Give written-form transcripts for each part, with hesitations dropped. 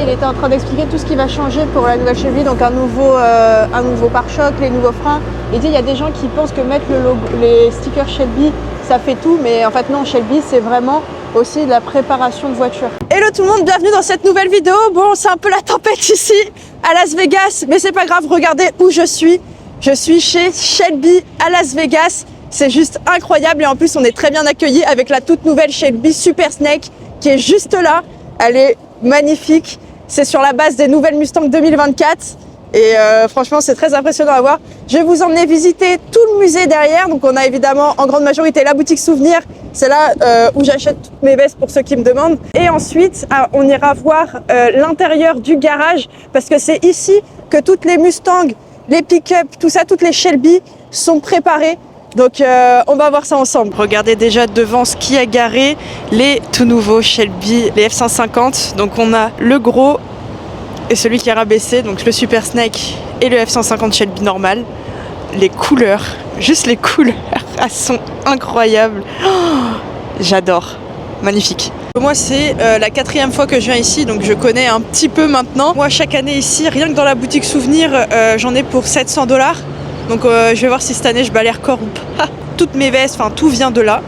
il était en train d'expliquer tout ce qui va changer pour la nouvelle Shelby, donc un nouveau pare-choc, les nouveaux freins. Il dit il y a des gens qui pensent que mettre le logo, les stickers Shelby, ça fait tout, mais en fait non, Shelby c'est vraiment aussi de la préparation de voiture. Hello tout le monde, bienvenue dans cette nouvelle vidéo. Bon, c'est un peu la tempête ici à Las Vegas, mais c'est pas grave, regardez où je suis. Je suis chez Shelby à Las Vegas. C'est juste incroyable et en plus on est très bien accueillis avec la toute nouvelle Shelby SuperSnake qui est juste là. Elle est magnifique. C'est sur la base des nouvelles Mustang 2024 et franchement c'est très impressionnant à voir. Je vais vous emmener visiter tout le musée derrière. Donc on a évidemment en grande majorité la boutique souvenir. C'est là où j'achète toutes mes vestes pour ceux qui me demandent. Et ensuite on ira voir l'intérieur du garage parce que c'est ici que toutes les Mustangs, les pick-up, tout ça, toutes les Shelby sont préparées. Donc on va voir ça ensemble. Regardez déjà devant ce qui a garé les tout nouveaux Shelby, les F-150. Donc on a le gros et celui qui est rabaissé, donc le SuperSnake et le F-150 Shelby normal. Les couleurs, juste les couleurs, elles sont incroyables. Oh, j'adore, magnifique. Moi c'est la 4e fois que je viens ici, donc je connais un petit peu maintenant. Moi chaque année ici, rien que dans la boutique souvenir, j'en ai pour 700 $. Donc je vais voir si cette année je bats les records ou pas. Toutes mes vestes, enfin tout vient de là.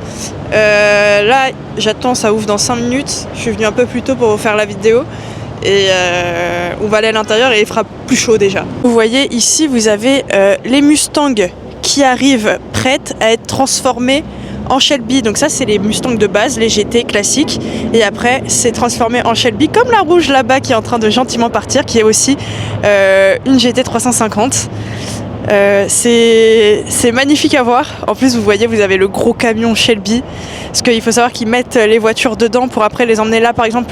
Là j'attends, ça ouvre dans 5 minutes. Je suis venue un peu plus tôt pour vous faire la vidéo. Et on va aller à l'intérieur et il fera plus chaud déjà. Vous voyez ici vous avez les Mustangs qui arrivent prêtes à être transformées en Shelby. Donc ça c'est les Mustangs de base, les GT classiques. Et après c'est transformé en Shelby comme la rouge là-bas qui est en train de gentiment partir, qui est aussi une GT 350. C'est magnifique à voir. En plus vous voyez vous avez le gros camion Shelby, parce qu'il faut savoir qu'ils mettent les voitures dedans pour après les emmener là, par exemple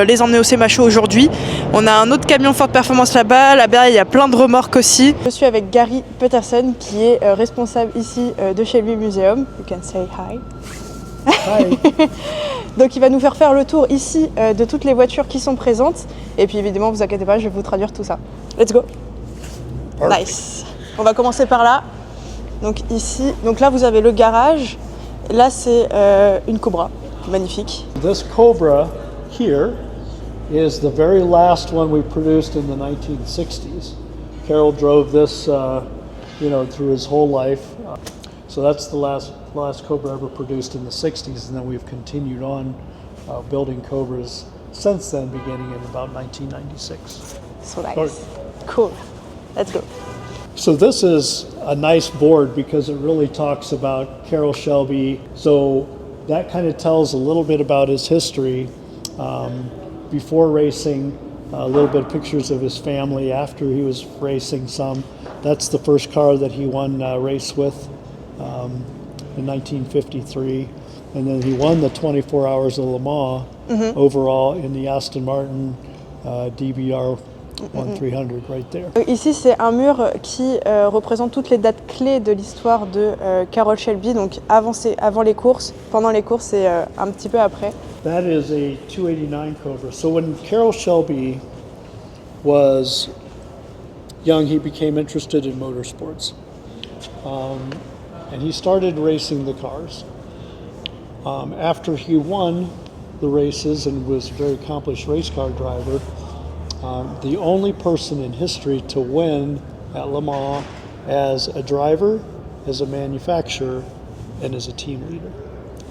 les emmener au CMHO aujourd'hui. On a un autre camion forte performance là-bas, là-bas il y a plein de remorques aussi. Je suis avec Gary Peterson qui est responsable ici de Shelby Museum. You can say hi. Hi. Donc il va nous faire le tour ici de toutes les voitures qui sont présentes et puis évidemment vous inquiétez pas, je vais vous traduire tout ça. Let's go. Perfect. Nice. On va commencer par là. Donc ici, donc là vous avez le garage. Là c'est une Cobra, magnifique. This Cobra here is the very last one we produced in the 1960s. Carroll drove this, through his whole life. So that's the last Cobra ever produced in the 60s, and then we've continued on building Cobras since then, beginning in about 1996. So nice. Cool. Let's go. So this is a nice board because it really talks about Carroll Shelby. So that kind of tells a little bit about his history. Before racing, a little bit of pictures of his family after he was racing some. That's the first car that he won a race with in 1953. And then he won the 24 Hours of Le Mans overall in the Aston Martin DBR 1300 right there. Ici c'est un mur qui représente toutes les dates clés de l'histoire de Carroll Shelby, donc avant les courses, pendant les courses et un petit peu après. That is a 289 Cobra. So when Carroll Shelby was young, he became interested in motorsports. And he started racing the cars. After he won the races and was a very accomplished race car driver, the only person in history to win at Le Mans as a driver, as a manufacturer, and as a team leader.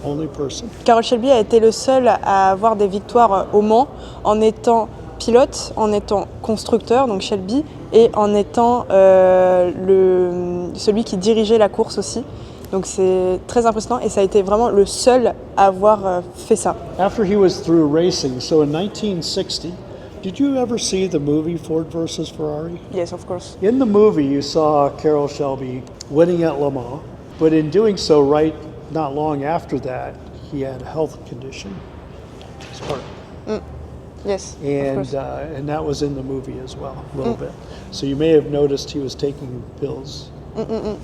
Only person. Carroll Shelby a été le seul à avoir des victoires au Mans en étant pilote, en étant constructeur, donc Shelby, et en étant celui qui dirigeait la course aussi. Donc c'est très impressionnant et ça a été vraiment le seul à avoir fait ça. After he was through racing, so in 1960, did you ever see the movie Ford versus Ferrari? Yes, of course. In the movie, you saw Carroll Shelby winning at Le Mans, but in doing so, not long after that, he had a health condition, his heart. Yes, and that was in the movie as well, a little bit. So you may have noticed he was taking pills. And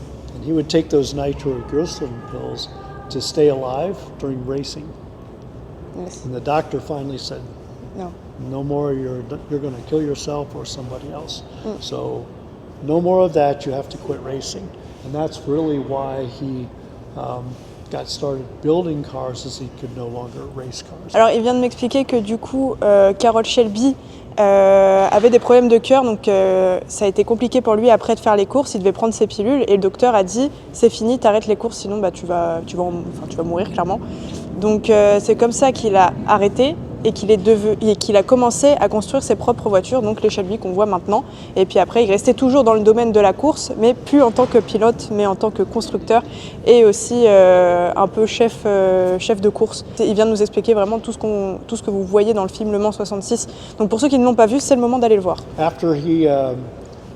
he would take those nitroglycerin pills to stay alive during racing. Yes. And the doctor finally said, no more, you're going to kill yourself or somebody else. So no more of that, you have to quit racing. And that's really why he got started building cars, as he could no longer race cars. Alors il vient de m'expliquer que du coup Carroll Shelby avait des problèmes de cœur, donc ça a été compliqué pour lui après de faire les courses. Il devait prendre ses pilules et le docteur a dit c'est fini, t'arrêtes les courses, sinon tu vas mourir clairement. Donc c'est comme ça qu'il a arrêté et qu'il a commencé à construire ses propres voitures, donc les Shelby qu'on voit maintenant. Et puis après, il restait toujours dans le domaine de la course, mais plus en tant que pilote, mais en tant que constructeur et aussi un peu chef de course. Il vient de nous expliquer vraiment tout ce que vous voyez dans le film Le Mans 66. Donc pour ceux qui ne l'ont pas vu, c'est le moment d'aller le voir. After he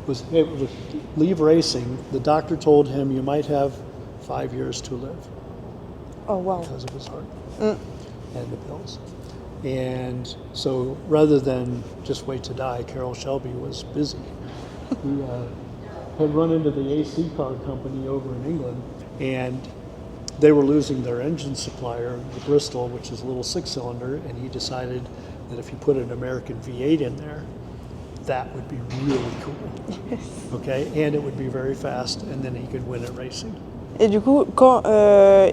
was able to leave racing, the doctor told him you might have 5 years to live. Oh wow. Because of his heart and the pills. And so rather than just wait to die, Carroll Shelby was busy. He had run into the AC car company over in England, and they were losing their engine supplier, the Bristol, which is a little 6-cylinder, and he decided that if you put an American V8 in there, that would be really cool. Okay, and it would be very fast, and then he could win at racing. Et du coup, quand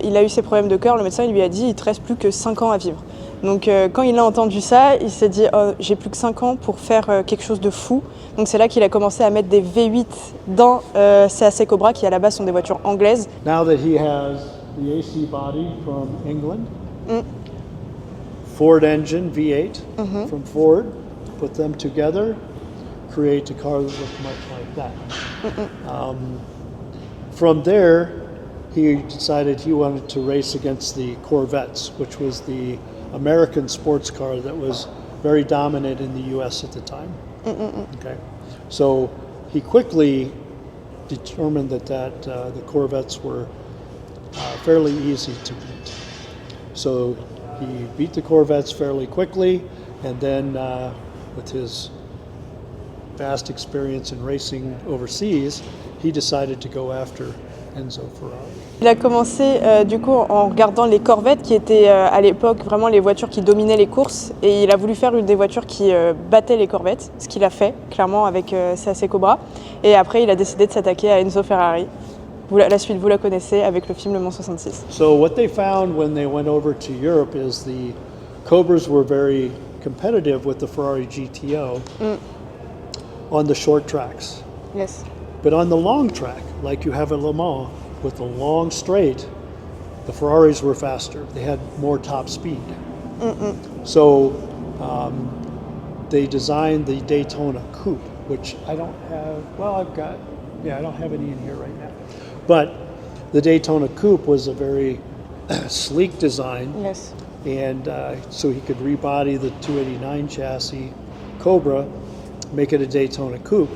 il a eu ses problèmes de cœur, le médecin lui a dit il te reste plus que 5 ans à vivre. Donc quand il a entendu ça, il s'est dit oh, j'ai plus que 5 ans pour faire quelque chose de fou. Donc c'est là qu'il a commencé à mettre des V8 dans ses Cobra qui à la base sont des voitures anglaises. Now that he has the AC body from England, Ford engine V8 from Ford, put them together, create a car that looks much like that. From there, he decided he wanted to race against the Corvettes, which was the American sports car that was very dominant in the US at the time. Okay, so he quickly determined that the Corvettes were fairly easy to beat. So he beat the Corvettes fairly quickly, and then with his vast experience in racing overseas, he decided to go after Enzo Ferrari. Il a commencé du coup en regardant les Corvettes qui étaient à l'époque vraiment les voitures qui dominaient les courses et il a voulu faire une des voitures qui battaient les Corvettes, ce qu'il a fait clairement avec ses Cobra et après il a décidé de s'attaquer à Enzo Ferrari. La suite vous la connaissez avec le film Le Mans 66. So what they found when they went over to Europe is the Cobras were very competitive with the Ferrari GTO on the short tracks. Yes. But on the long track, like you have at Le Mans, with the long straight, the Ferraris were faster. They had more top speed. So they designed the Daytona Coupe, which I don't have, I don't have any in here right now. But the Daytona Coupe was a very sleek design. Yes. And so he could rebody the 289 chassis Cobra, make it a Daytona Coupe.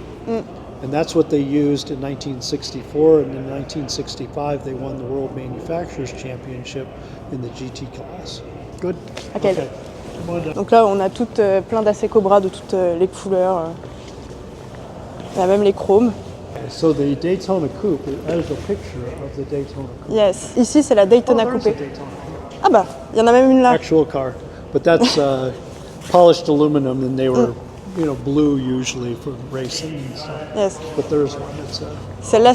And that's what they used in 1964, and in 1965 they won the World Manufacturers Championship in the GT class. Good? Okay. Donc là on a toutes plein d'AC Cobra de toutes les couleurs. Il y a même les chromes. So the Daytona Coupe, there's a picture of the Daytona Coupe. Yes. Ici c'est la Daytona Coupe. Ah bah, il y en a même une là. Actual car, but that's polished aluminum, and they were blue usually for racing and stuff. Yes. But there's one that's Celle-là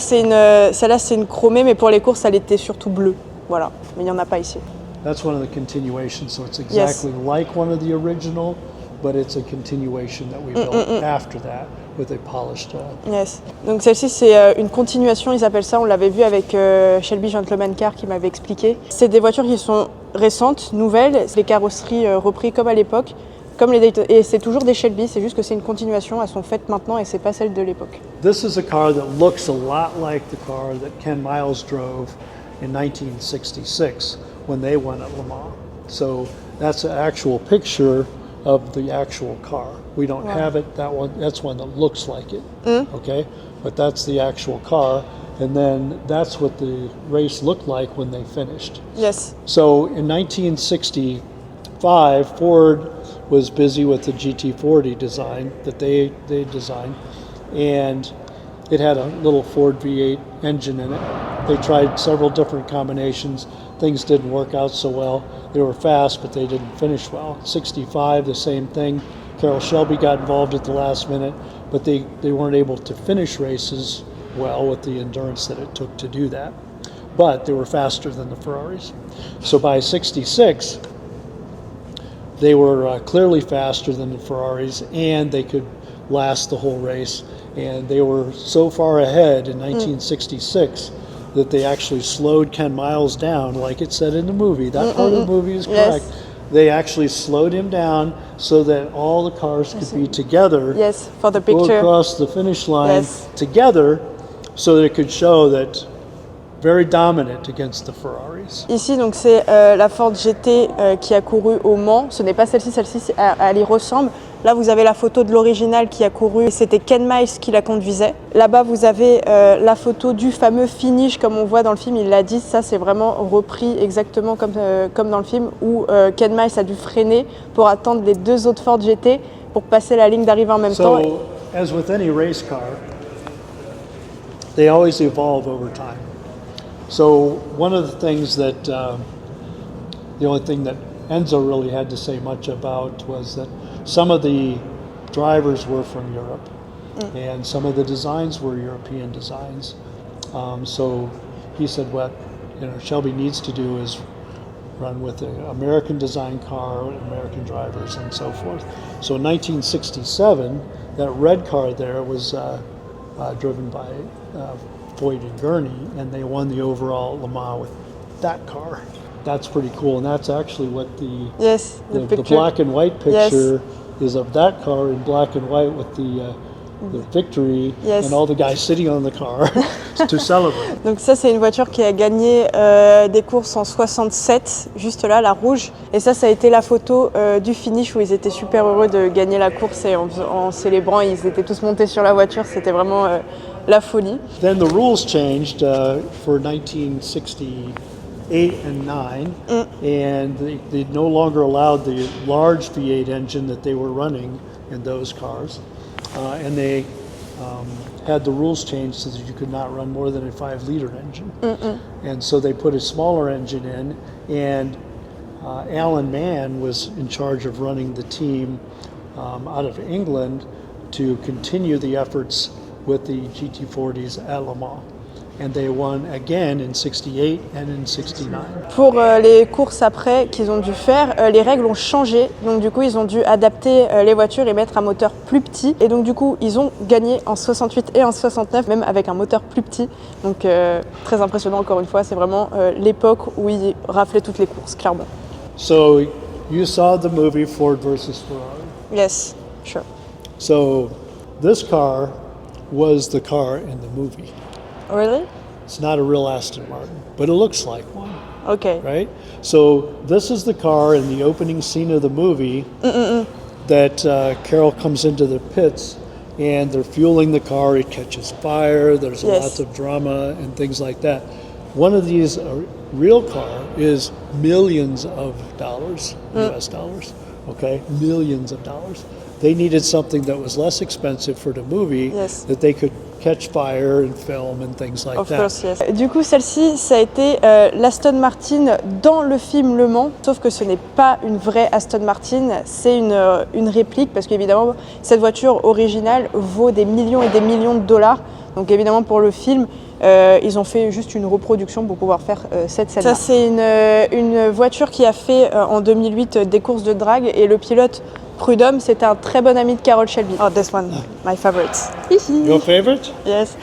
c'est une chromée, mais pour les courses elle était surtout bleue. Voilà, mais il n'y en a pas ici. That's one of the continuations, so it's exactly like one of the original, but it's a continuation that we built after that with a polished. Yes. Donc celle-ci c'est une continuation, ils appellent ça. On l'avait vu avec Shelby Gentleman Car qui m'avait expliqué. C'est des voitures qui sont récentes, nouvelles, les carrosseries reprises comme à l'époque. Comme les Daytona, et c'est toujours des Shelby, c'est juste que c'est une continuation, elles sont faites maintenant et c'est pas celle de l'époque. This is a car that looks a lot like the car that Ken Miles drove in 1966 when they won at Le Mans. So that's an actual picture of the actual car. We don't have it, that's one that looks like it, okay? But that's the actual car, and then that's what the race looked like when they finished. Yes. So in 1965, Ford was busy with the GT40 design that they designed, and it had a little Ford V8 engine in it. They tried several different combinations. Things didn't work out so well. They were fast, but they didn't finish well. 65, the same thing. Carroll Shelby got involved at the last minute, but they weren't able to finish races well with the endurance that it took to do that. But they were faster than the Ferraris. So by 66, they were clearly faster than the Ferraris, and they could last the whole race. And they were so far ahead in 1966 that they actually slowed Ken Miles down, like it said in the movie. That part of the movie is correct. Yes. They actually slowed him down so that all the cars could be together. Yes, for the Go picture. across the finish line Yes. together, so that it could show that very dominant against the Ferraris. Ici, donc c'est la Ford GT qui a couru au Mans. Ce n'est pas celle-ci, elle y ressemble. Là, vous avez la photo de l'original qui a couru. Et c'était Ken Miles qui la conduisait. Là-bas, vous avez la photo du fameux finish, comme on voit dans le film. Il l'a dit, ça, c'est vraiment repris exactement comme dans le film, où Ken Miles a dû freiner pour attendre les deux autres Ford GT pour passer la ligne d'arrivée en même temps. So, as with any race car, they always evolve over time. So one of the things that, the only thing that Enzo really had to say much about was that some of the drivers were from Europe, and some of the designs were European designs. So he said what Shelby needs to do is run with an American design car, American drivers, and so forth. So in 1967, that red car there was driven by Boyd and Gurney, and they won the overall Le Mans with that car. That's pretty cool, and that's actually what the the black and white picture is of that car in black and white with the victory and all the guys sitting on the car to celebrate. Donc ça, c'est une voiture qui a gagné des courses en 67, juste là, la rouge. Et ça a été la photo du finish où ils étaient super heureux de gagner la course et en célébrant, ils étaient tous montés sur la voiture. C'était vraiment la folie. Then the rules changed for 1968 and 9, and they no longer allowed the large V8 engine that they were running in those cars. And they had the rules changed so that you could not run more than a 5-liter engine. And so they put a smaller engine in, and Alan Mann was in charge of running the team out of England to continue the efforts with the GT40s at Le Mans. And they won again in 68 and in 69. Pour les courses après qu'ils ont dû faire, les règles ont changé. Donc du coup, ils ont dû adapter les voitures et mettre un moteur plus petit. Et donc du coup, ils ont gagné en 68 et en 69, même avec un moteur plus petit. Donc très impressionnant encore une fois. C'est vraiment l'époque où ils raflaient toutes les courses, clairement. So you saw the movie Ford versus Ferrari. Yes, sure. So this car was the car in the movie. Really? It's not a real Aston Martin, but it looks like one. Okay. Right? So this is the car in the opening scene of the movie that Carol comes into the pits, and they're fueling the car. It catches fire. There's lots of drama and things like that. One of these real car is millions of dollars, US dollars, okay? Millions of dollars. They needed something that was less expensive for the movie that they could catch fire and film and things like that. Of course, yes. Du coup, celle-ci, ça a été l'Aston Martin dans le film Le Mans, sauf que ce n'est pas une vraie Aston Martin, c'est une réplique, parce qu'évidemment, cette voiture originale vaut des millions et des millions de dollars. Donc évidemment, pour le film, ils ont fait juste une reproduction pour pouvoir faire cette scène-là. Ça, c'est une voiture qui a fait en 2008 des courses de drag, et le pilote Prudhomme, c'était un très bon ami de Carroll Shelby. Oh, this one, my favorite. Your favorite? Yes.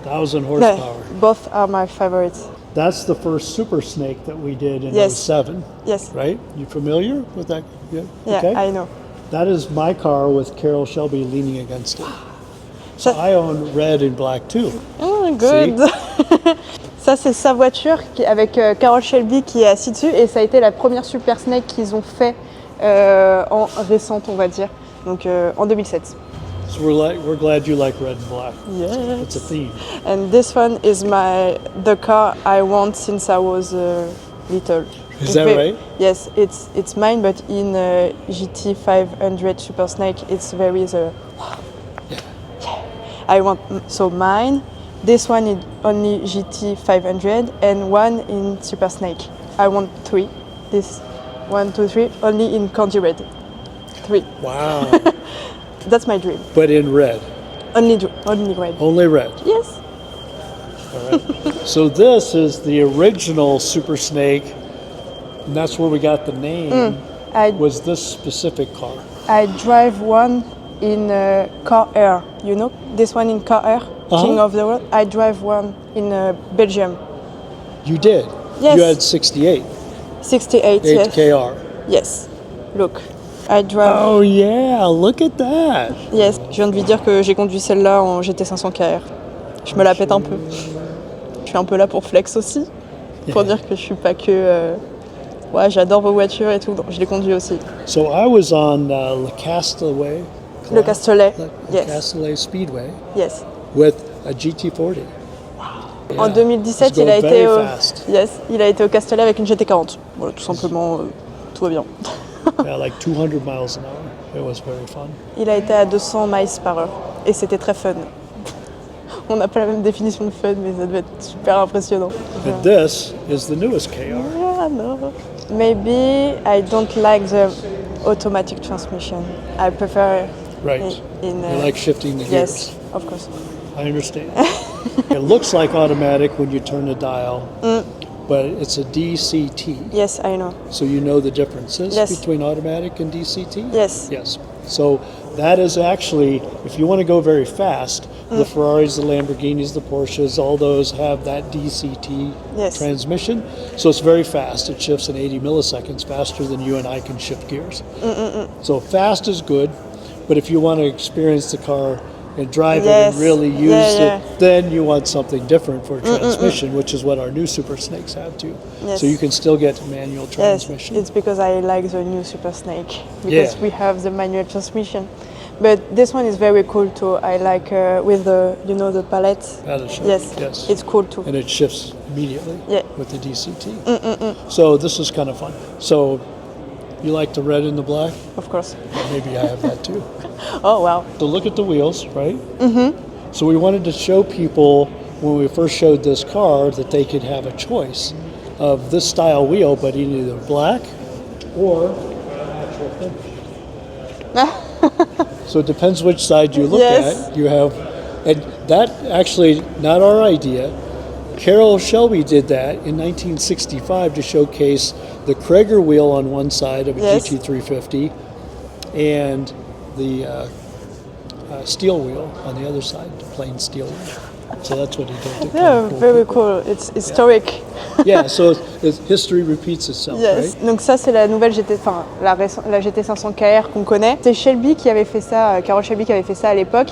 1,000 horsepower. No, both are my favorites. That's the first SuperSnake that we did in 07. Yes. Right? You familiar with that? Yeah, okay. I know. That is my car with Carroll Shelby leaning against it. So I own red and black too. Oh, good. Ça, c'est sa voiture avec Carroll Shelby qui est assis dessus, et ça a été la première SuperSnake qu'ils ont fait en récente, on va dire, donc en 2007. So we're glad you like red and black. Yes. It's a theme. And this one is the car I want since I was little. Is that right? Yes, it's mine, but in GT 500 SuperSnake, it's very I want mine. This one is only GT 500 and one in SuperSnake. I want 3. This 1, 2, 3, only in candy red. 3. Wow. That's my dream. But in red. Only red. Only red. Yes. All right. So this is the original SuperSnake, and that's where we got the name. was this specific car? I drive one in Car Air, you know? This one in Car Air, King of the World. I drive one in Belgium. You did? Yes. You had 68. 68, 8 yes. KR. Yes. Look, I drive. Oh yeah, look at that. Yes, je viens de lui dire que j'ai conduit celle-là en GT500 KR. Je me la pète un peu. Je suis un peu là pour flex aussi, pour dire que je suis pas que... ouais, j'adore vos voitures et tout, donc je les conduis aussi. So I was on Le Castellet. Le Castellet, Le yes. Castellet Speedway Yes. with a GT40. Yeah. En 2017, It's going very fast. il a été au Castellet avec une GT40. Voilà, tout simplement, tout va bien. Yeah, like 200 miles an hour. It was very fun. Il a été à 200 miles par heure et c'était très fun. On n'a pas la même définition de fun, mais ça devait être super impressionnant. And this is the newest KR. Yeah, no. Maybe I don't like the automatic transmission. I prefer Right. in You like shifting the gears. yes, of course. I understand. It looks like automatic when you turn the dial, but it's a DCT. Yes, I know. So you know the differences Yes. between automatic and DCT? Yes. Yes. So that is actually, if you want to go very fast, the Ferraris, the Lamborghinis, the Porsches, all those have that DCT Yes. transmission. So it's very fast. It shifts in 80 milliseconds faster than you and I can shift gears. So fast is good, but if you want to experience the car and drive it Yes. and really use Yeah, it, then you want something different for transmission, which is what our new SuperSnakes have too. Yes. So you can still get manual Yes, transmission. it's because I like the new SuperSnake because Yeah. we have the manual transmission. But this one is very cool too. I like with the the palette. That'll show. Yes, Yes. it's cool too. And it shifts immediately Yeah. with the DCT. So this is kind of fun. So you like the red and the black? Of course. Maybe I have that too. Oh wow. So look at the wheels, right? So we wanted to show people when we first showed this car that they could have a choice of this style wheel, but in either black or actual finish. So it depends which side you look Yes. at. You have, and that actually not our idea. Carroll Shelby did that in 1965 to showcase the Krager wheel on one side of a Yes. GT350 and the steel wheel on the other side, the plain steel wheel. So that's what he did. To Yeah, kind of very cool. It's historic. Yeah, so history repeats itself, Yes. right? Donc ça c'est la nouvelle GT, enfin la GT500 KR qu'on connaît. C'est Shelby qui avait fait ça, Carroll Shelby qui avait fait ça à l'époque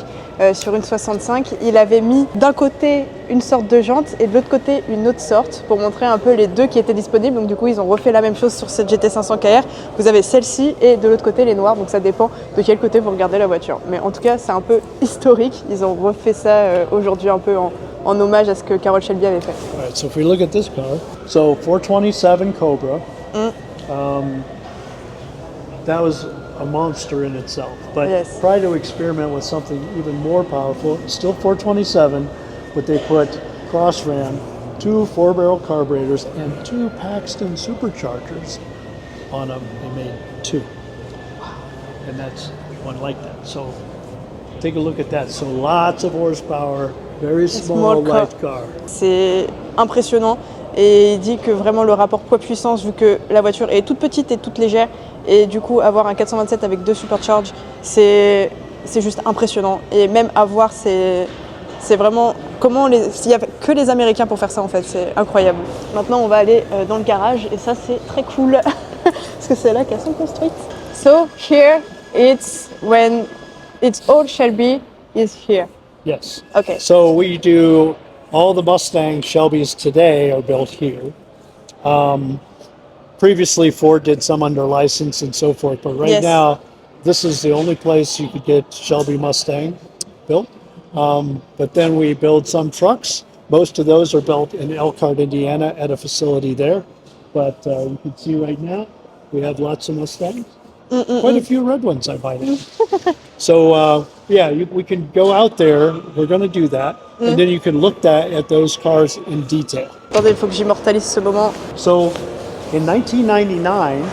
sur une 65. Il avait mis d'un côté une sorte de jante et de l'autre côté une autre sorte pour montrer un peu les deux qui étaient disponibles. Donc du coup ils ont refait la même chose sur cette GT500 KR. Vous avez celle-ci et de l'autre côté les noirs. Donc ça dépend de quel côté vous regardez la voiture. Mais en tout cas c'est un peu historique. Ils ont refait ça aujourd'hui un peu en hommage à ce que Carroll Shelby avait fait. All right, so if we look at this car, so 427 Cobra, that was a monster in itself. But Yes. try to experiment with something even more powerful. It's still 427, but they put cross ram, 2 4-barrel carburetors, and 2 Paxton superchargers on them. They made 2, and that's one like that. So take a look at that. So lots of horsepower, very small, small car. light car. C'est impressionnant et il dit que vraiment le rapport poids-puissance, vu que la voiture est toute petite et toute légère, et du coup avoir un 427 avec 2 supercharges, c'est juste impressionnant. Et même à voir, c'est vraiment comment il n'y a que les Américains pour faire ça en fait, c'est incroyable. Maintenant on va aller dans le garage et ça c'est très cool parce que c'est là qu'elles sont construites. So here it's when it's old Shelby is here. Yes. Okay. So we do all the Mustang Shelbys today are built here. Previously, Ford did some under license and so forth, but right Yes. now, this is the only place you could get Shelby Mustang built. But then we build some trucks. Most of those are built in Elkhart, Indiana, at a facility there. But you can see right now, we have lots of Mustangs. Quite a few red ones, I might add. So, we can go out there. We're going to do that. And then you can look at those cars in detail. Attendez, il faut que j'immortalise ce moment. So, in 1999,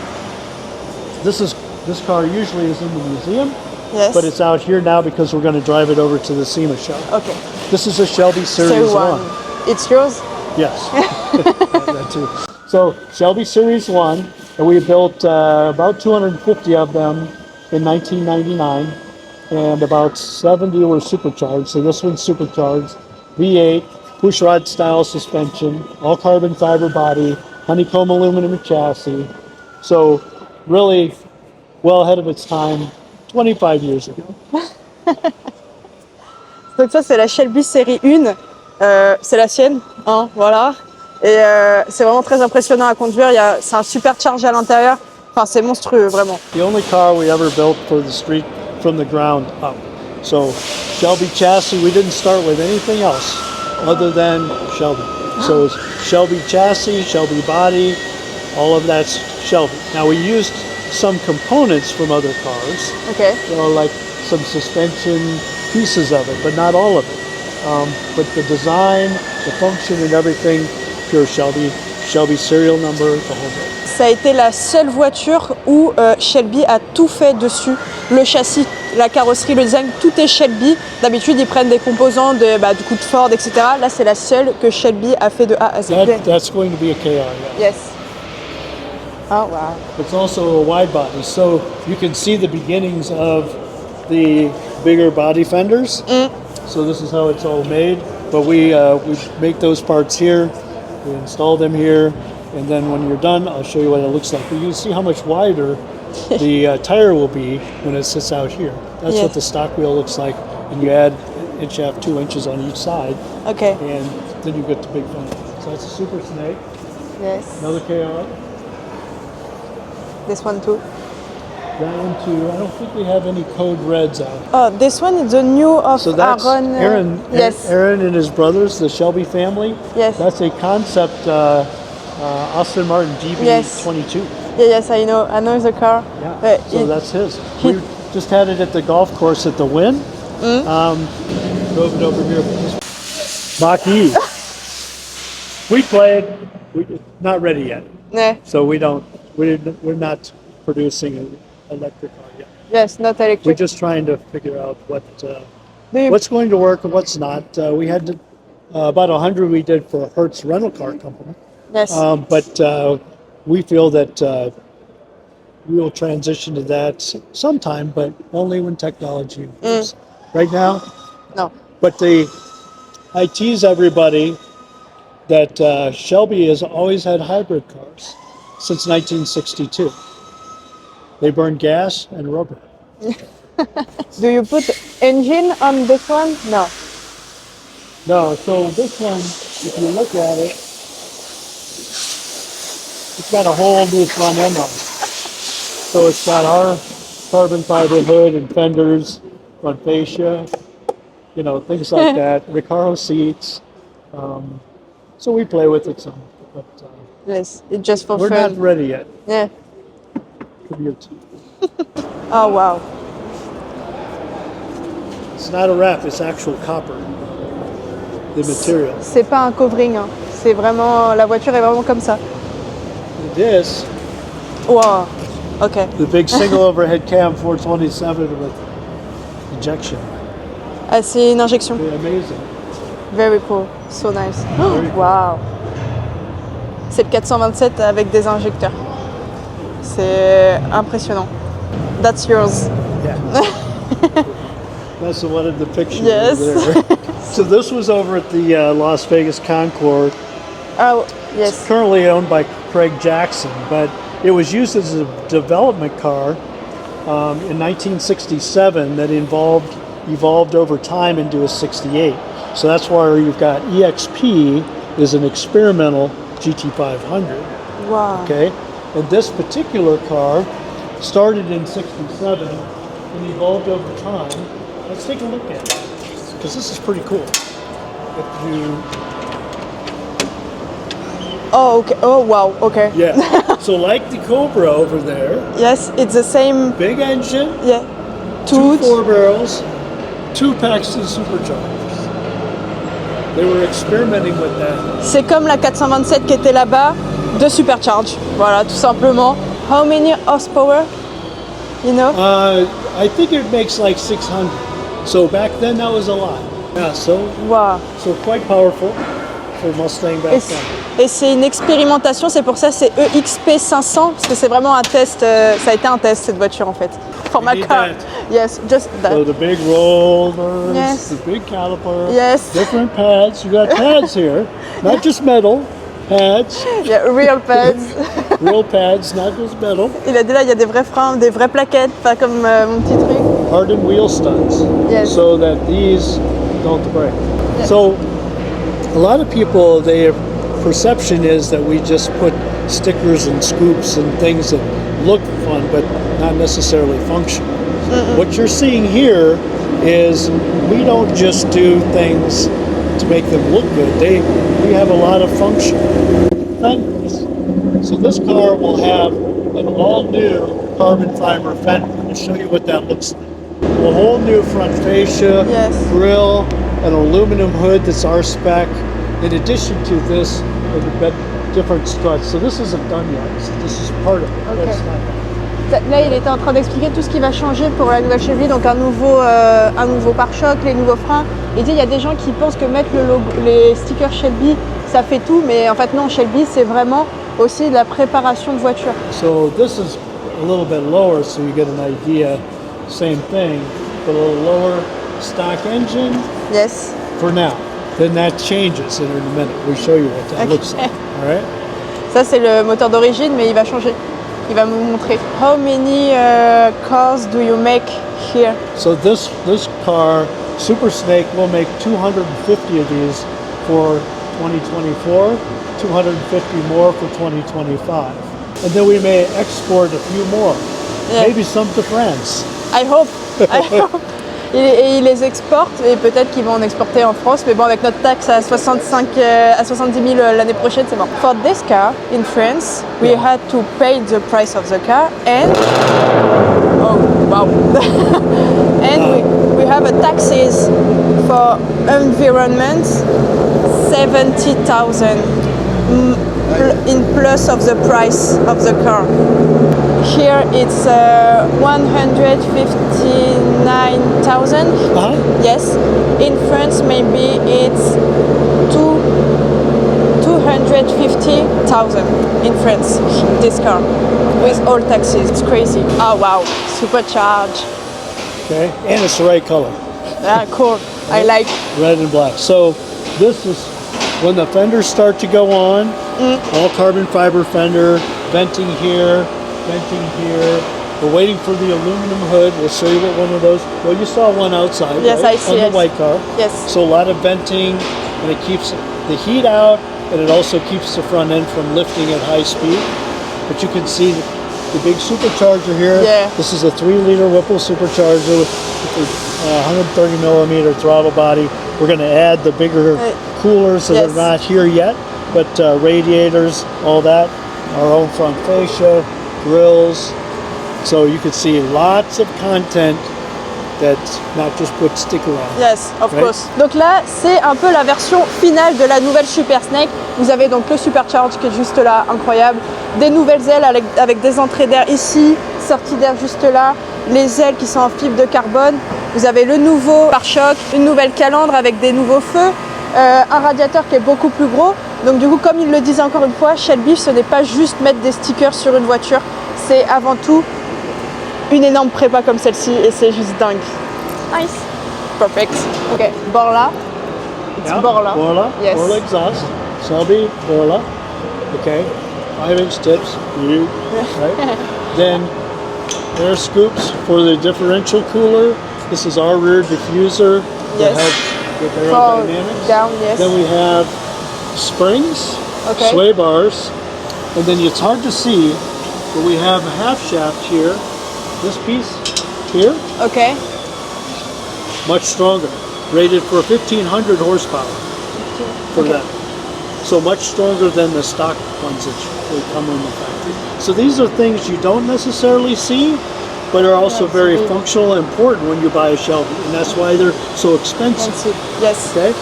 this car usually is in the museum, Yes. but it's out here now because we're going to drive it over to the SEMA show. Okay. This is a Shelby Series So 1. It's yours? Yes. That too. So Shelby Series 1, And we built about 250 of them in 1999, and about 70 were supercharged. So this one's supercharged, V8, pushrod style suspension, all carbon fiber body, honeycomb aluminum chassis. So really well ahead of its time, 25 years ago. Donc ça c'est la Shelby série 1, c'est la sienne, hein, voilà. Et c'est vraiment très impressionnant à conduire, c'est un supercharge à l'intérieur, enfin c'est monstrueux vraiment. The only car we ever built for the street from the ground up. So Shelby chassis, we didn't start with anything else other than Shelby. So it's Shelby chassis, Shelby body, all of that's Shelby. Now we used some components from other cars, Okay. like some suspension pieces of it, but not all of it. But the design, the function and everything, pure Shelby, Shelby serial number, the whole bit. Ça a été la seule voiture où Shelby a tout fait dessus. Le châssis, la carrosserie, le design, tout est Shelby. D'habitude, ils prennent des composants du coup de Ford, etc. Là, c'est la seule que Shelby a fait de A à Z. That's going to be a KR, yeah. Yes. Oh, wow. It's also a wide body, so you can see the beginnings of the bigger body fenders. So this is how it's all made. But we make those parts here, we install them here, and then when you're done, I'll show you what it looks like. But you can see how much wider the tire will be when it sits out here. That's what the stock wheel looks like, and you add 1.5, 2 inches on each side, Okay. and then you get the big fender. So that's a SuperSnake, Yes. another KR. This one too. That one too. I don't think we have any code reds out. Oh, this one is the new of So that's Aaron. Yes. Aaron and his brothers, the Shelby family. Yes. That's a concept Austin Martin GB22. Yes, I know the car. Yeah. So that's his. We just had it at the golf course at the Wynn. Drove it over here. Mach-E. We played. We're not ready yet. Yeah. So we're not producing an electric car yet. Yes, not We're electric. just trying to figure out what's going to work and what's not. We had about 100 we did for a Hertz rental car company. Yes. But we feel that we will transition to that sometime, but only when technology improves. Right now, No. But I tease everybody that Shelby has always had hybrid cars since 1962. They burn gas and rubber. Do you put engine on this one? No. No, so this one, if you look at it, it's got a whole new front end on it. So it's got our carbon fiber hood and fenders, front fascia, things like that, Recaro seats. So we play with it some, but Yes, it's just for we're fun. not ready yet. Yeah. Could be a two. Oh wow. It's not a wrap, it's actual copper, the material. C'est pas un covering, hein. C'est vraiment, la voiture est vraiment comme ça. This, Wow. Okay. the big single overhead cam 427 with injection. Ah, c'est une injection. Pretty amazing. Very cool. So nice. Very cool. Wow. C'est le 427 avec des injecteurs. C'est impressionnant. That's yours. Yeah. That's one of the pictures Yes. over there. So this was over at the Las Vegas Concours. Oh, It's yes. currently owned by Craig Jackson, but it was used as a development car in 1967 that evolved over time into a 68. So that's why you've got EXP is an experimental GT500. Wow. Okay, and this particular car started in 67 and evolved over time. Let's take a look at it, because this is pretty cool. If you, Oh, okay. Oh, wow. Okay. yeah, so like the Cobra over there, Yes, it's the same. big engine, Yeah. two Tout. 4 barrels, 2 Paxton superchargers. They were experimenting with that. C'est comme la 427 qui était là-bas, de supercharge. Voilà, tout simplement. How many horsepower? You know? I think it makes like 600. So back then that was a lot. Yeah, so Wow. quite powerful. for Mustang back then. Et c'est une expérimentation, c'est pour ça c'est EXP 500 parce que c'est vraiment un test. Ça a été un test cette voiture en fait. For my car. That. Yes, just that. So the big rollers, Yes. the big caliper, Yes. different pads. You got pads here, not just metal. Pads, Yeah, real pads. real pads, not just metal. Il a dit là, il y a des vrais freins, des vraies plaquettes, pas comme mon petit truc. Hardened wheel studs, Yes. so that these don't break. Yes. So a lot of people, their perception is that we just put stickers and scoops and things that look fun but not necessarily functional. What you're seeing here is we don't just do things to make them look good. We have a lot of function. Fenders. So this car will have an all-new carbon fiber fender. I'll show you what that looks like. A whole new front fascia, Yes. grille, an aluminum hood that's our spec. In addition to this, different struts. So this isn't done yet. So this is part of it. Okay. That's not done. Là, il était en train d'expliquer tout ce qui va changer pour la nouvelle Shelby, donc un nouveau pare-choc, les nouveaux freins. Il dit il y a des gens qui pensent que mettre les stickers Shelby, ça fait tout, mais en fait non, Shelby c'est vraiment aussi de la préparation de voiture. So this is a little bit lower, so you get an idea. Same thing, but a little lower stock engine Yes. for now. Then that changes in a minute. We'll show you what that looks like. All right. Ça c'est le moteur d'origine, mais il va changer. Il va me montrer. How many cars do you make here? So this car, SuperSnake, will make 250 of these for 2024, 250 more for 2025. And then we may export a few more, Yeah. maybe some to France. I hope. I hope. Et ils les exportent et peut-être qu'ils vont en exporter en France, mais bon avec notre taxe à 70 000 l'année prochaine c'est bon. For this car in France, we had to pay the price of the car and oh wow, and we have a taxes for environment 70,000 in plus of the price of the car. Here it's 159,000. Yes. In France, maybe it's 250,000 in France. This car with all taxes. It's crazy. Oh wow, supercharged. Okay, and it's the right color. Ah, cool. I like. Red and black. So this is when the fenders start to go on. All carbon fiber fender, venting here. We're waiting for the aluminum hood. We'll show you what one of those. Well, you saw one outside, Yes, right? I see On the it. white car. Yes. So a lot of venting, and it keeps the heat out, and it also keeps the front end from lifting at high speed. But you can see the big supercharger here. Yeah. This is a 3-liter Whipple supercharger with a 130 millimeter throttle body. We're going to add the bigger coolers that Yes. are not here yet, but radiators, all that, our own front fascia, grills. So you can see lots of content that's not just put sticker on. Yes, of Right? course. Donc là, c'est un peu la version finale de la nouvelle SuperSnake. Vous avez donc le Supercharge qui est juste là, incroyable. Des nouvelles ailes avec des entrées d'air ici, sorties d'air juste là. Les ailes qui sont en fibre de carbone. Vous avez le nouveau pare-choc, une nouvelle calandre avec des nouveaux feux. Un radiateur qui est beaucoup plus gros. Donc du coup, comme il le disait encore une fois, Shelby, ce n'est pas juste mettre des stickers sur une voiture. C'est avant tout une énorme prépa comme celle-ci et c'est juste dingue. Nice. Perfect. Ok, Borla. It's Borla. Borla. Yes. Borla exhaust. Shelby, Borla. Okay. 5-inch tips. Right. Then air scoops for the differential cooler. This is our rear diffuser. Yes. That helps with Fall aerodynamics. down, yes. Then we have springs, Okay. sway bars, and then it's hard to see, but we have a half shaft here. This piece here, Ok. much stronger, rated for 1,500 horsepower for that. So much stronger than the stock ones that will come in the factory. So these are things you don't necessarily see, but are also very functional and important when you buy a Shelby, and that's why they're so expensive. Yes. Okay.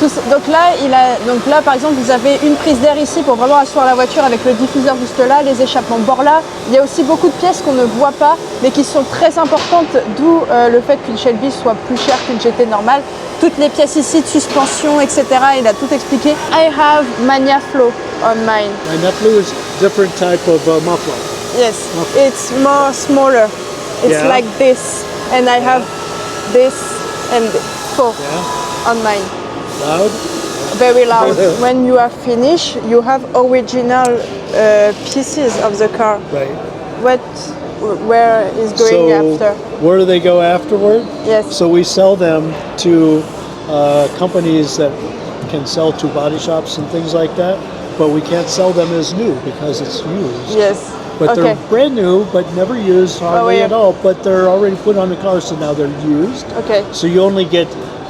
Donc là, par exemple, vous avez une prise d'air ici pour vraiment asseoir la voiture avec le diffuseur juste là, les échappements bord là. Il y a aussi beaucoup de pièces qu'on ne voit pas, mais qui sont très importantes, d'où le fait qu'une Shelby soit plus chère qu'une GT normale. Toutes les pièces ici de suspension, etc. Il a tout expliqué. I have Mania Flow on mine. Mania Flow is different type of muffler. Yes, it's more smaller. It's like this, and I have this and four on mine. Loud? Very loud. When you are finished, you have original pieces of the car. Right. Where is going after? Where do they go afterward? Yes. So we sell them to companies that can sell to body shops and things like that, but we can't sell them as new because it's used. Yes. But they're brand new, but never used hardly at all, but they're already put on the car, so now they're used. Okay. So you only get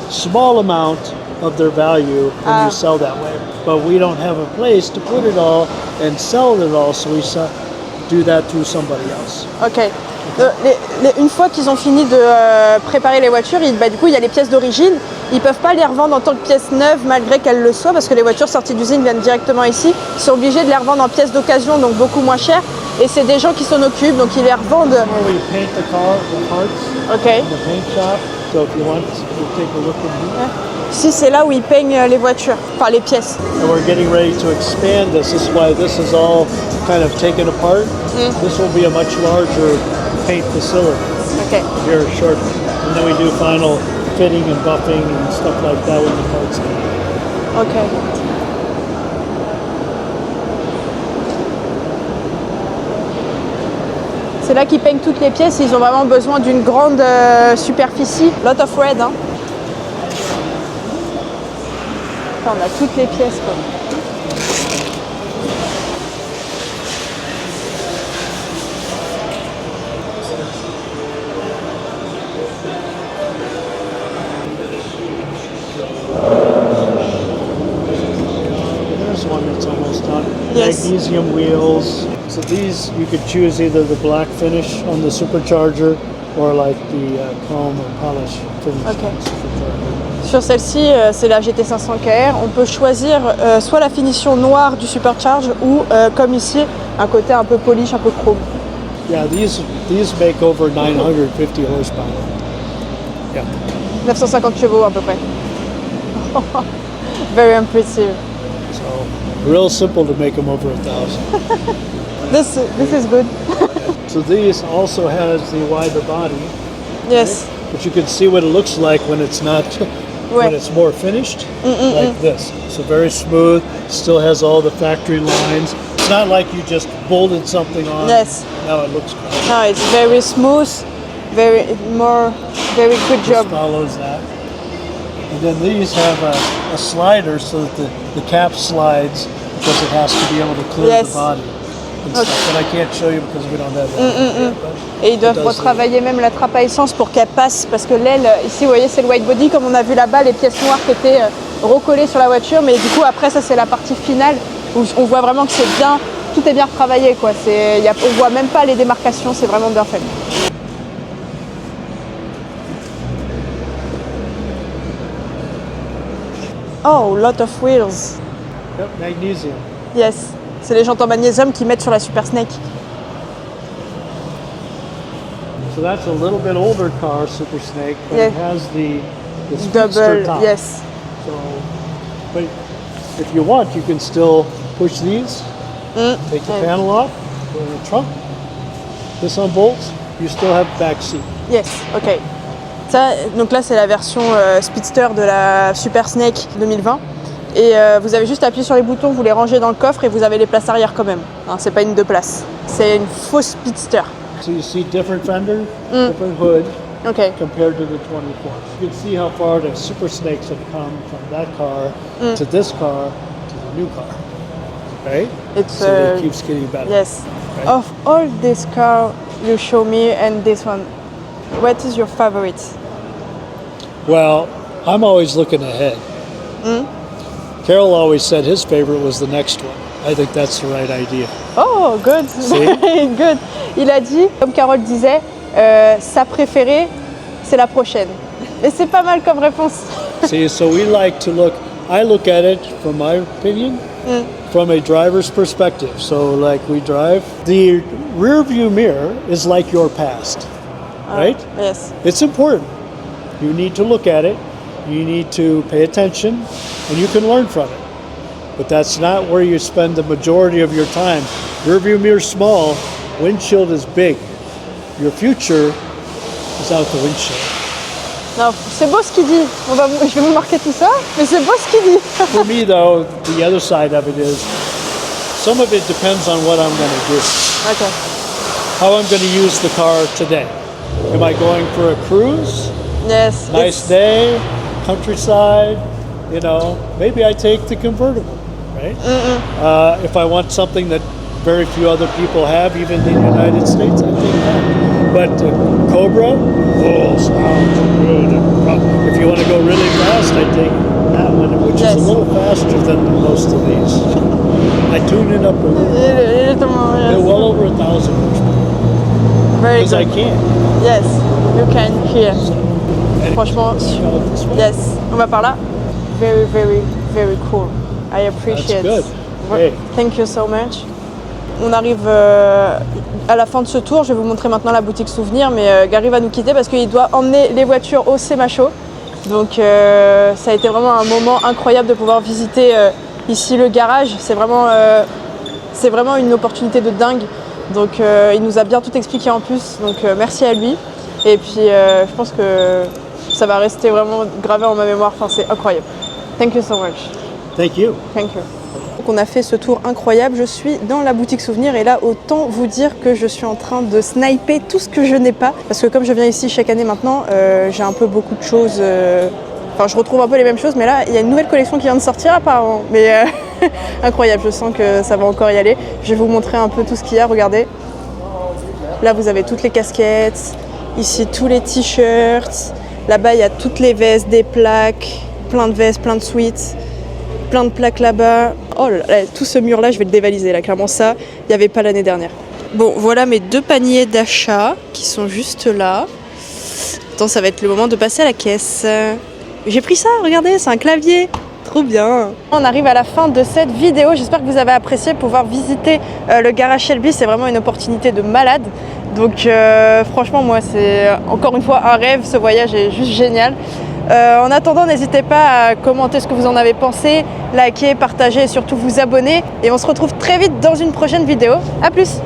small amount of their value when you sell that way. But we don't have a place to put it all and sell it all, so we do that through somebody else. Ok. Une fois qu'ils ont fini de préparer les voitures, du coup il y a les pièces d'origine. Ils ne peuvent pas les revendre en tant que pièces neuves malgré qu'elles le soient parce que les voitures sorties d'usine viennent directement ici. Ils sont obligés de les revendre en pièces d'occasion, donc beaucoup moins chères. Et c'est des gens qui s'en occupent, donc ils les revendent. We paint the car, the parts, Okay. in the paint shop. So if you want, you take a look at here. Ici c'est là où ils peignent les voitures, enfin les pièces. And we're getting ready to expand this. This is why this is all kind of taken apart. This will be a much larger paint facility Okay. here shortly. And then we do final fitting and buffing and stuff like that when the parts come. Ok. C'est là qu'ils peignent toutes les pièces. Ils ont vraiment besoin d'une grande superficie. Lot of red, hein. Enfin, on a toutes les pièces, quoi. There's one that's almost done. Yes. Magnesium wheels. So these, you could choose either the black finish on the supercharger or like the chrome or polish finish Okay. on the supercharger. Sur celle-ci, c'est la GT500 KR. On peut choisir soit la finition noire du supercharge ou, comme ici, un côté un peu polish, un peu chrome. Yeah, these make over 950 horsepower. Yeah. 950 chevaux à peu près. Very impressive. So real simple to make them over 1,000. This is good. So these also has the wider body, Yes. but you can see what it looks like when it's not, when it's more finished, like this. So very smooth, still has all the factory lines. It's not like you just bolted something on. Yes. Now it looks good. No, it's very smooth, very good Just job. follows that. And then these have a slider so that the cap slides because it has to be able to clear Yes. the body. And stuff. But I can't show you because we don't have that. Et ils doivent retravailler même la trappe à essence pour qu'elle passe parce que l'aile, ici vous voyez c'est le white body comme on a vu là-bas, les pièces noires qui étaient recollées sur la voiture, mais du coup après ça c'est la partie finale où on voit vraiment que c'est bien, tout est bien retravaillé quoi. On voit même pas les démarcations, c'est vraiment bien fait. Oh, lot of wheels. Yep, magnesium. Yes. C'est les jantes en magnésium qu'ils mettent sur la SuperSnake. So that's a little bit older car, SuperSnake, but it has the speedster Double, top. yes. So, but if you want, you can still push these, take the panel off, put it in the trunk. This unbolts, you still have back seat. Yes, ok. Ça, donc là c'est la version Speedster de la SuperSnake 2020. Et vous avez juste à appuyer sur les boutons, vous les rangez dans le coffre et vous avez les places arrière quand même. Hein, c'est pas une 2 places. C'est une fausse Speedster. So you see different fender, different hood Ok. compared to the 24. You can see how far the SuperSnakes have come from that car to this car to the new car. Right? It's So it keeps getting better. yes. Right? Of all this car you show me and this one, what is your favorite? Well, I'm always looking ahead. Carol always said his favorite was the next one. I think that's the right idea. Oh, good. Very good. Il a dit, comme Carole disait, sa préférée, c'est la prochaine. Et c'est pas mal comme réponse. See, so we like to look I look at it, from my opinion, from a driver's perspective. So like we drive, the rear view mirror is like your past, right? Yes. It's important. You need to look at it, you need to pay attention, and you can learn from it. But that's not where you spend the majority of your time. Rear view mirror is small, windshield is big. Your future is out the windshield. Non, c'est beau ce qu'il dit. Je vais vous marquer tout ça, mais c'est beau ce qu'il dit. For me, though, the other side of it is, some of it depends on what I'm going to do. Okay. How I'm going to use the car today. Am I going for a cruise? Yes. Nice day, countryside, you know, maybe I take the convertible, right? If I want something that very few other people have, even in the United States, I take that. But Cobra, sounds good. If you want to go really fast, I take that one, which is a little faster than most of these. I tune it up a little. They're well over 1,000 horsepower. Very Because I good. can. Yes, you can hear. Franchement, yes. On va par là. Very, very, very cool. I appreciate. That's good. Hey. Thank you so much. On arrive à la fin de ce tour. Je vais vous montrer maintenant la boutique souvenir, mais Gary va nous quitter parce qu'il doit emmener les voitures au Semacho. Donc ça a été vraiment un moment incroyable de pouvoir visiter ici le garage. C'est vraiment une opportunité de dingue. Donc il nous a bien tout expliqué en plus. Donc merci à lui. Et puis je pense que ça va rester vraiment gravé en ma mémoire. Enfin, c'est incroyable. Thank you so much. Thank you. Thank you. Donc on a fait ce tour incroyable, je suis dans la boutique souvenir et là autant vous dire que je suis en train de sniper tout ce que je n'ai pas parce que comme je viens ici chaque année maintenant, j'ai un peu beaucoup de choses, enfin je retrouve un peu les mêmes choses mais là il y a une nouvelle collection qui vient de sortir apparemment, mais incroyable, je sens que ça va encore y aller. Je vais vous montrer un peu tout ce qu'il y a, regardez. Là vous avez toutes les casquettes, ici tous les t-shirts, là-bas il y a toutes les vestes, des plaques, plein de vestes, plein de sweats. Plein de plaques là-bas. Oh là là, tout ce mur là je vais le dévaliser là, clairement ça il n'y avait pas l'année dernière. Bon voilà mes 2 paniers d'achat qui sont juste là. Attends, ça va être le moment de passer à la caisse. J'ai pris ça, regardez, c'est un clavier. Trop bien. On arrive à la fin de cette vidéo, j'espère que vous avez apprécié pouvoir visiter le garage Shelby, c'est vraiment une opportunité de malade. Donc franchement moi c'est encore une fois un rêve, ce voyage est juste génial. En attendant, n'hésitez pas à commenter ce que vous en avez pensé, liker, partager et surtout vous abonner. Et on se retrouve très vite dans une prochaine vidéo. A plus!